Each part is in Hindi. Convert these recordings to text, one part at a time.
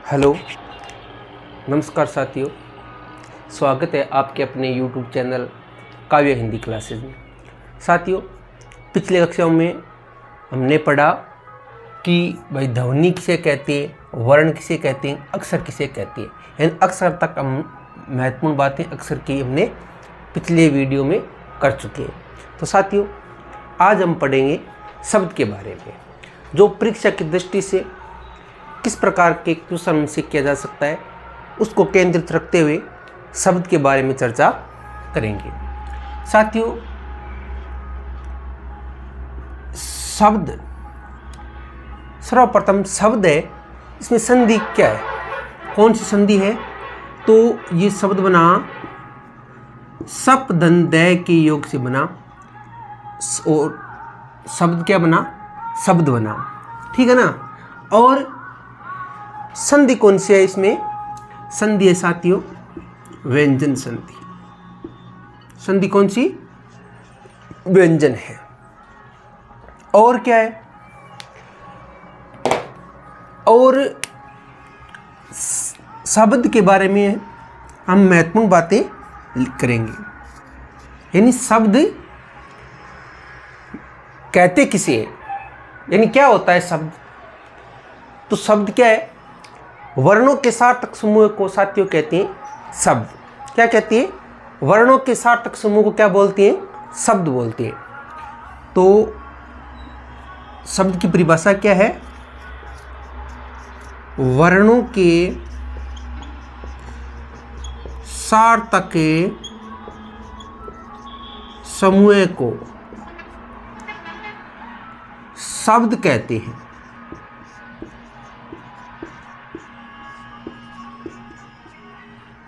हेलो, नमस्कार साथियों। स्वागत है आपके अपने YouTube चैनल काव्य हिंदी क्लासेज में। साथियों, पिछले कक्षाओं में हमने पढ़ा कि भाई ध्वनि किसे कहते हैं, वर्ण किसे कहते हैं, अक्षर किसे कहते हैं। यानी अक्षर तक हम महत्वपूर्ण बातें अक्षर की हमने पिछले वीडियो में कर चुके हैं। तो साथियों, आज हम पढ़ेंगे शब्द के बारे में, जो परीक्षा की दृष्टि से किस प्रकार के क्वेश्चन हमसे किया जा सकता है, उसको केंद्रित रखते हुए शब्द के बारे में चर्चा करेंगे। साथियों, शब्द सर्वप्रथम शब्द है, इसमें संधि क्या है, कौन सी संधि है? तो ये शब्द बना सप धन दय के योग से बना, और शब्द क्या बना? शब्द बना, ठीक है ना। और संधि कौन सी है इसमें? संधि है साथियों व्यंजन संधि। संधि कौन सी? व्यंजन है। और क्या है? और शब्द के बारे में हम महत्वपूर्ण बातें करेंगे। यानी शब्द कहते किसे है, यानी क्या होता है शब्द? तो शब्द क्या है? वर्णों के सार्थक समूह को साथियों कहते हैं शब्द। क्या कहती है? वर्णों के सार्थक समूह को क्या बोलती हैं? शब्द बोलती है। तो शब्द की परिभाषा क्या है? वर्णों के सार्थक समूह को शब्द कहते हैं।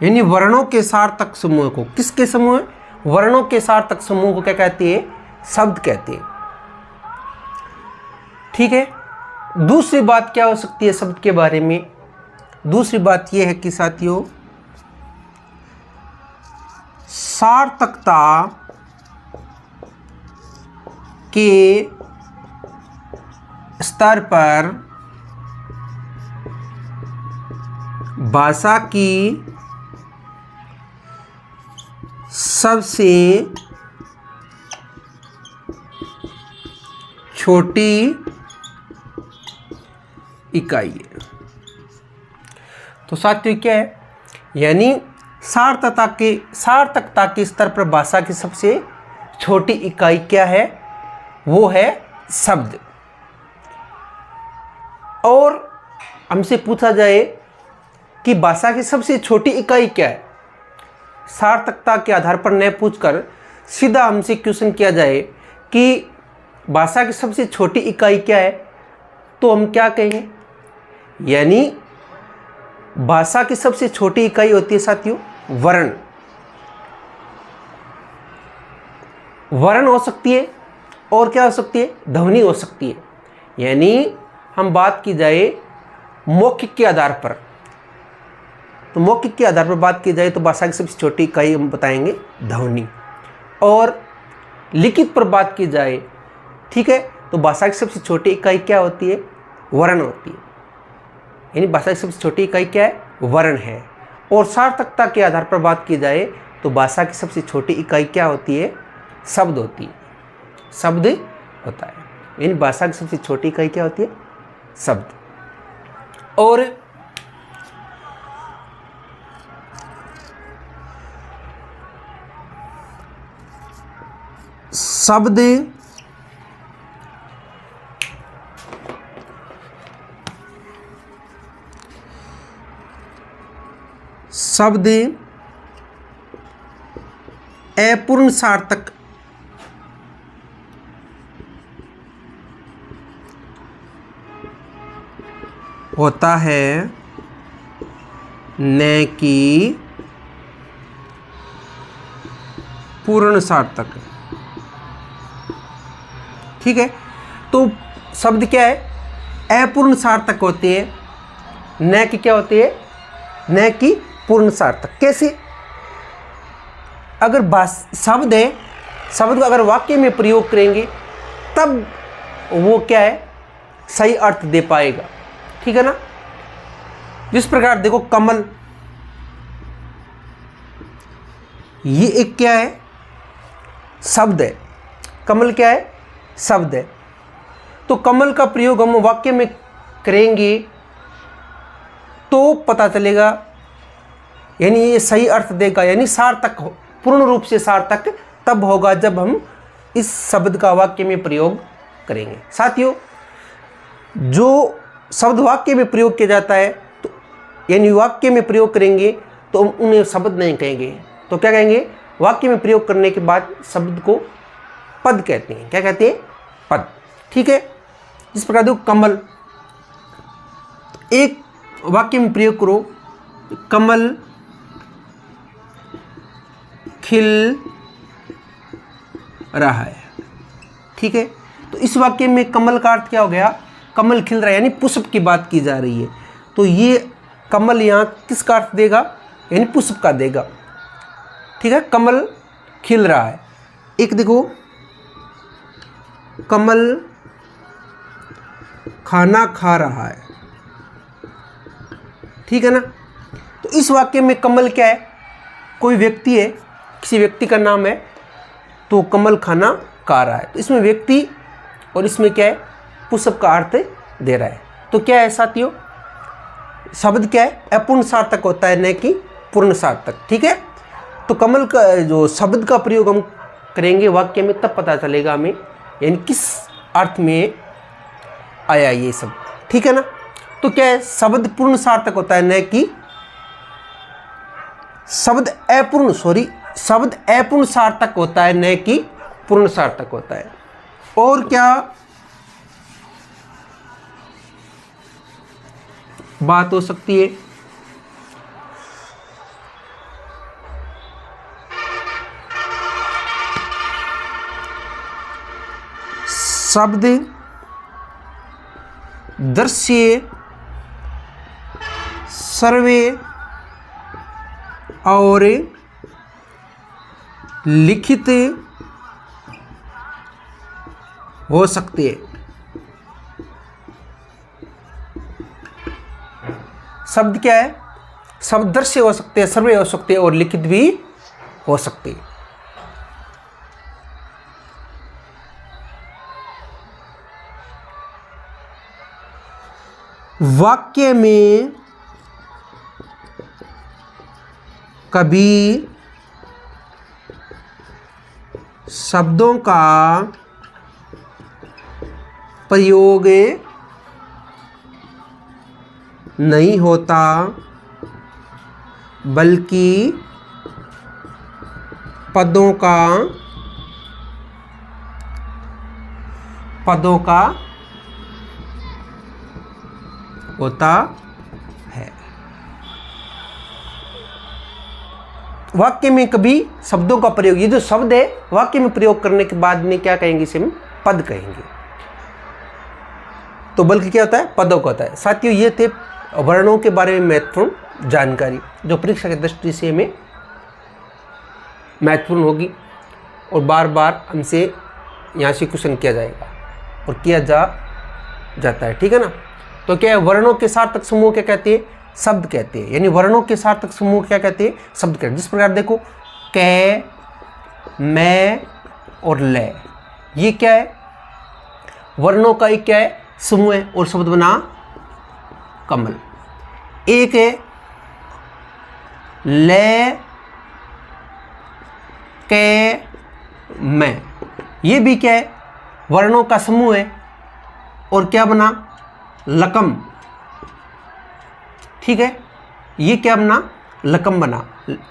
यानी वर्णों के सार्थक समूह को, किसके समूह? वर्णों के सार्थक समूह को क्या कहते हैं? शब्द कहते हैं। ठीक है। दूसरी बात क्या हो सकती है शब्द के बारे में? दूसरी बात यह है कि साथियों, सार्थकता के स्तर पर भाषा की सबसे छोटी इकाई है। तो साथियों क्या है? यानी सार्थकता के स्तर पर भाषा की सबसे छोटी इकाई क्या है? वो है शब्द। और हमसे पूछा जाए कि भाषा की सबसे छोटी इकाई क्या है, सार्थकता के आधार पर न पूछकर सीधा हमसे क्वेश्चन किया जाए कि भाषा की सबसे छोटी इकाई क्या है, तो हम क्या कहेंगे? यानी भाषा की सबसे छोटी इकाई होती है साथियों वर्ण। वर्ण हो सकती है, और क्या हो सकती है? ध्वनि हो सकती है। यानी हम बात की जाए मौखिक के आधार पर, तो मौखिक के आधार पर बात की जाए तो भाषा की सबसे छोटी इकाई हम बताएंगे ध्वनि। और लिखित पर बात की जाए, ठीक है, तो भाषा की सबसे छोटी इकाई क्या होती है? वर्ण होती है। यानी भाषा की सबसे छोटी इकाई क्या है? वर्ण है। और सार्थकता के आधार पर बात की जाए तो भाषा की सबसे छोटी इकाई क्या होती है? शब्द होती है। शब्द होता है। यानी भाषा की सबसे छोटी इकाई क्या होती है? शब्द। और शब्द अपूर्ण सार्थक होता है, न कि पूर्ण सार्थक। ठीक है। तो शब्द क्या है? अपूर्ण सार्थक होते हैं, न कि क्या होते हैं? न कि पूर्ण सार्थक। कैसे? अगर शब्द है, शब्द को अगर वाक्य में प्रयोग करेंगे तब वो क्या है, सही अर्थ दे पाएगा। ठीक है ना। जिस प्रकार देखो कमल, ये एक क्या है, शब्द है। कमल क्या है, शब्द है। तो कमल का प्रयोग हम वाक्य में करेंगे तो पता चलेगा, यानी ये सही अर्थ देगा, यानी सार्थक, पूर्ण रूप से सार्थक तब होगा जब हम इस शब्द का वाक्य में प्रयोग करेंगे। साथियों, जो शब्द वाक्य में प्रयोग किया जाता है, तो यानी वाक्य में प्रयोग करेंगे तो हम उन्हें शब्द नहीं कहेंगे, तो क्या कहेंगे, वाक्य में प्रयोग करने के बाद शब्द को पद कहते हैं। क्या कहते हैं, पद। ठीक है। इस प्रकार देखो कमल, एक वाक्य में प्रयोग करो, कमल खिल रहा है। ठीक है। तो इस वाक्य में कमल का अर्थ क्या हो गया, कमल खिल रहा है, यानी पुष्प की बात की जा रही है। तो ये कमल यहाँ किसका अर्थ देगा, यानी पुष्प का देगा। ठीक है। कमल खिल रहा है। एक देखो, कमल खाना खा रहा है। ठीक है ना। तो इस वाक्य में कमल क्या है, कोई व्यक्ति है, किसी व्यक्ति का नाम है, तो कमल खाना खा रहा है। तो इसमें व्यक्ति और इसमें क्या है, पुष्प का अर्थ दे रहा है। तो क्या है साथियों, शब्द क्या है, अपूर्ण सार्थक होता है, न कि पूर्ण सार्थक। ठीक है। तो कमल का जो शब्द का प्रयोग हम करेंगे वाक्य में, तब पता चलेगा हमें, यानी किस अर्थ में आया ये सब। ठीक है ना। तो क्या है, शब्द पूर्ण सार्थक होता है, न कि शब्द अपूर्ण सार्थक होता है, न कि पूर्ण सार्थक होता है। और क्या बात हो सकती है, शब्द दृश्य, सर्वे और लिखित हो सकते हैं। शब्द क्या है, शब्द दृश्य हो सकते हैं, सर्वे हो सकते हैं और लिखित भी हो सकते हैं। वाक्य में कभी शब्दों का प्रयोग नहीं होता, बल्कि पदों का होता है। वाक्य में कभी शब्दों का प्रयोग, ये जो शब्द है वाक्य में प्रयोग करने के बाद में क्या कहेंगे, इसे हम पद कहेंगे। तो बल्कि क्या होता है, पदों का होता है। साथियों, ये थे वर्णों के बारे में महत्वपूर्ण जानकारी, जो परीक्षा की दृष्टि से हमें महत्वपूर्ण होगी और बार बार हमसे यहाँ से क्वेश्चन किया जाएगा और किया जाता है। ठीक है ना। तो क्या है, वर्णों के सार्थक समूह क्या कहते हैं, शब्द कहते हैं। यानी वर्णों के सार्थक समूह क्या कहते हैं, शब्द कहते हैं। जिस प्रकार देखो कै, मैं और ले, ये क्या है, वर्णों का एक क्या है, समूह है और शब्द बना कमल। एक है ले, कै, मैं, ये भी क्या है, वर्णों का समूह है और क्या बना, लकम। ठीक है। ये क्या बना, लकम बना।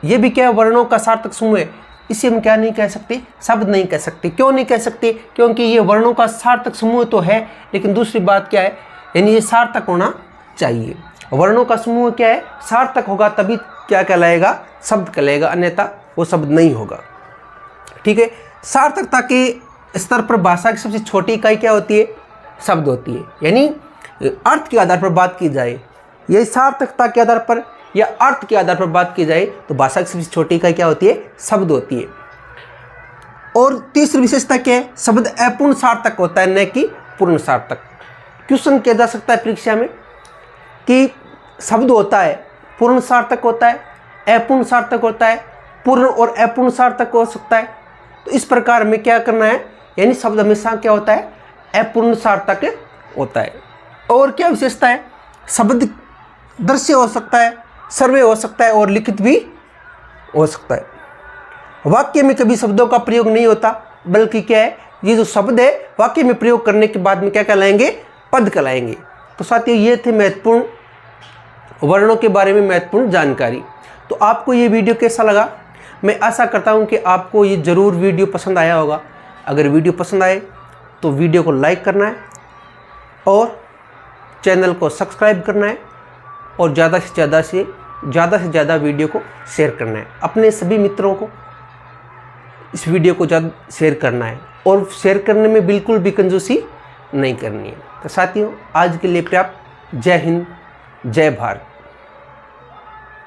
ये भी क्या है, वर्णों का सार्थक समूह है। इसे हम क्या नहीं कह सकते, शब्द नहीं कह सकते। क्यों नहीं कह सकते, क्योंकि ये वर्णों का सार्थक समूह तो है, लेकिन दूसरी बात क्या है, यानी ये सार्थक होना चाहिए। वर्णों का समूह क्या है, सार्थक होगा तभी क्या कहलाएगा, शब्द कहलाएगा, अन्यथा वो शब्द नहीं होगा। ठीक है। सार्थकता के स्तर पर भाषा की सबसे छोटी इकाई क्या होती है, शब्द होती है। यानी अर्थ के आधार पर बात की जाए, यही सार्थकता के आधार पर या अर्थ के आधार पर बात की जाए, तो भाषा की सबसे छोटी इकाई क्या होती है, शब्द होती है। और तीसरी विशेषता क्या है, शब्द अपूर्ण सार्थक होता है, न कि पूर्ण सार्थक। क्वेश्चन किया जा सकता है परीक्षा में कि शब्द होता है पूर्ण सार्थक होता है, अपूर्ण सार्थक होता है, पूर्ण और अपूर्ण सार्थक हो सकता है। तो इस प्रकार हमें क्या करना है, यानी शब्द हमेशा क्या होता है, अपूर्ण सार्थक होता है। और क्या विशेषता है, शब्द दृश्य हो सकता है, सर्वे हो सकता है और लिखित भी हो सकता है। वाक्य में कभी शब्दों का प्रयोग नहीं होता, बल्कि क्या है, ये जो शब्द है वाक्य में प्रयोग करने के बाद में क्या कहलाएंगे, पद कहलाएंगे। तो साथियों ये थे महत्वपूर्ण वर्णों के बारे में महत्वपूर्ण जानकारी। तो आपको ये वीडियो कैसा लगा, मैं आशा करता हूँ कि आपको ये ज़रूर वीडियो पसंद आया होगा। अगर वीडियो पसंद आए तो वीडियो को लाइक करना है और चैनल को सब्सक्राइब करना है और ज़्यादा से ज़्यादा वीडियो को शेयर करना है। अपने सभी मित्रों को इस वीडियो को ज़्यादा शेयर करना है और शेयर करने में बिल्कुल भी कंजूसी नहीं करनी है। तो साथियों आज के लिए पर्याप्त। जय हिंद, जय भारत।